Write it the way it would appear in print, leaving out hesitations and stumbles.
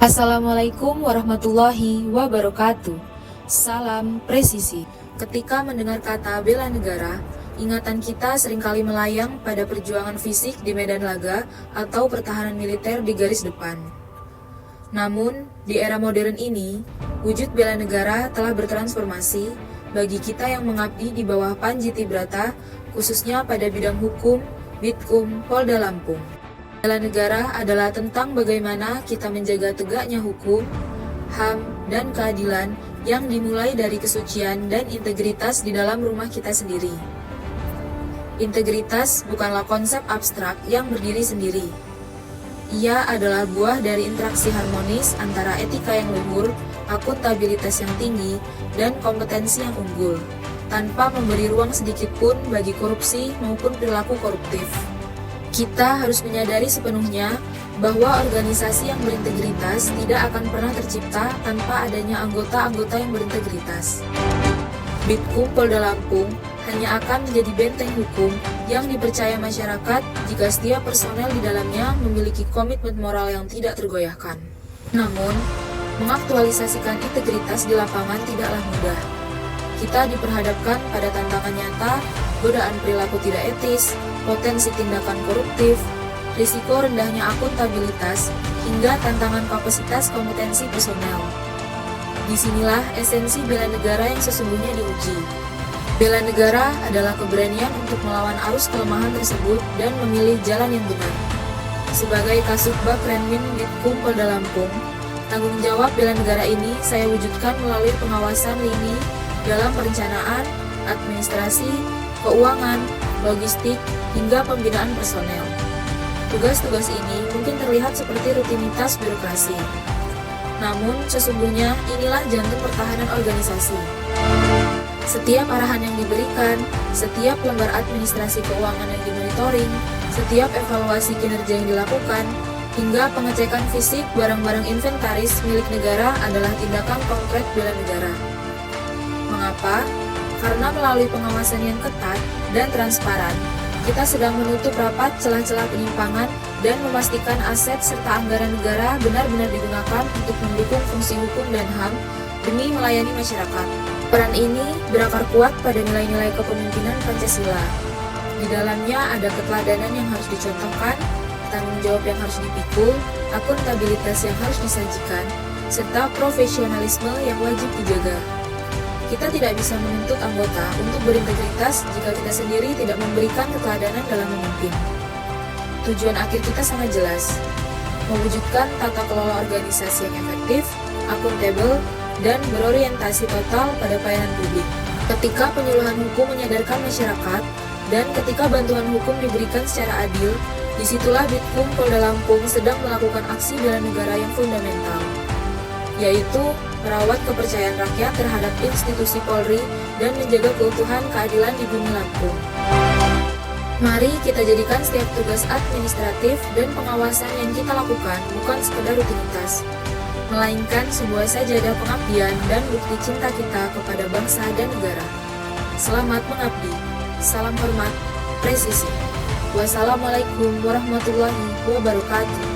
Assalamualaikum warahmatullahi wabarakatuh. Salam presisi. Ketika mendengar kata bela negara, ingatan kita seringkali melayang pada perjuangan fisik di medan laga atau pertahanan militer di garis depan. Namun, di era modern ini, wujud bela negara telah bertransformasi bagi kita yang mengabdi di bawah Panjiti Brata, khususnya pada bidang hukum, Bitkum, Polda Lampung. Bela negara adalah tentang bagaimana kita menjaga tegaknya hukum, HAM, dan keadilan yang dimulai dari kesucian dan integritas di dalam rumah kita sendiri. Integritas bukanlah konsep abstrak yang berdiri sendiri. Ia adalah buah dari interaksi harmonis antara etika yang luhur, akuntabilitas yang tinggi, dan kompetensi yang unggul, tanpa memberi ruang sedikit pun bagi korupsi maupun perilaku koruptif. Kita harus menyadari sepenuhnya bahwa organisasi yang berintegritas tidak akan pernah tercipta tanpa adanya anggota-anggota yang berintegritas. Bitkum Polda Lampung hanya akan menjadi benteng hukum yang dipercaya masyarakat jika setiap personel di dalamnya memiliki komitmen moral yang tidak tergoyahkan. Namun, mengaktualisasikan integritas di lapangan tidaklah mudah. Kita diperhadapkan pada tantangan nyata, godaan perilaku tidak etis, potensi tindakan koruptif, risiko rendahnya akuntabilitas, hingga tantangan kapasitas kompetensi personel. Disinilah esensi bela negara yang sesungguhnya diuji. Bela negara adalah keberanian untuk melawan arus kelemahan tersebut dan memilih jalan yang benar. Sebagai Kasubag Renmin Bitkum Polda Lampung, tanggung jawab bela negara ini saya wujudkan melalui pengawasan lini dalam perencanaan, administrasi, keuangan, logistik, hingga pembinaan personel. Tugas-tugas ini mungkin terlihat seperti rutinitas birokrasi. Namun, sesungguhnya inilah jantung pertahanan organisasi. Setiap arahan yang diberikan, setiap lembar administrasi keuangan yang dimonitoring, setiap evaluasi kinerja yang dilakukan, hingga pengecekan fisik barang-barang inventaris milik negara adalah tindakan konkret bela negara. Mengapa? Karena melalui pengawasan yang ketat dan transparan, kita sedang menutup rapat celah-celah penyimpangan dan memastikan aset serta anggaran negara benar-benar digunakan untuk mendukung fungsi hukum dan HAM demi melayani masyarakat. Peran ini berakar kuat pada nilai-nilai kepemimpinan Pancasila. Di dalamnya ada keteladanan yang harus dicontohkan, tanggung jawab yang harus dipikul, akuntabilitas yang harus disajikan, serta profesionalisme yang wajib dijaga. Kita tidak bisa menuntut anggota untuk berintegritas jika kita sendiri tidak memberikan keteladanan dalam memimpin. Tujuan akhir kita sangat jelas, mewujudkan tata kelola organisasi yang efektif, akuntabel, dan berorientasi total pada pelayanan publik. Ketika penyuluhan hukum menyadarkan masyarakat, dan ketika bantuan hukum diberikan secara adil, disitulah Bitkum Polda Lampung sedang melakukan aksi bela negara yang fundamental, yaitu merawat kepercayaan rakyat terhadap institusi Polri dan menjaga keutuhan keadilan di bumi Lampung. Mari kita jadikan setiap tugas administratif dan pengawasan yang kita lakukan bukan sekedar rutinitas, melainkan sebuah sajadah pengabdian dan bukti cinta kita kepada bangsa dan negara. Selamat mengabdi. Salam hormat, presisi. Wassalamualaikum warahmatullahi wabarakatuh.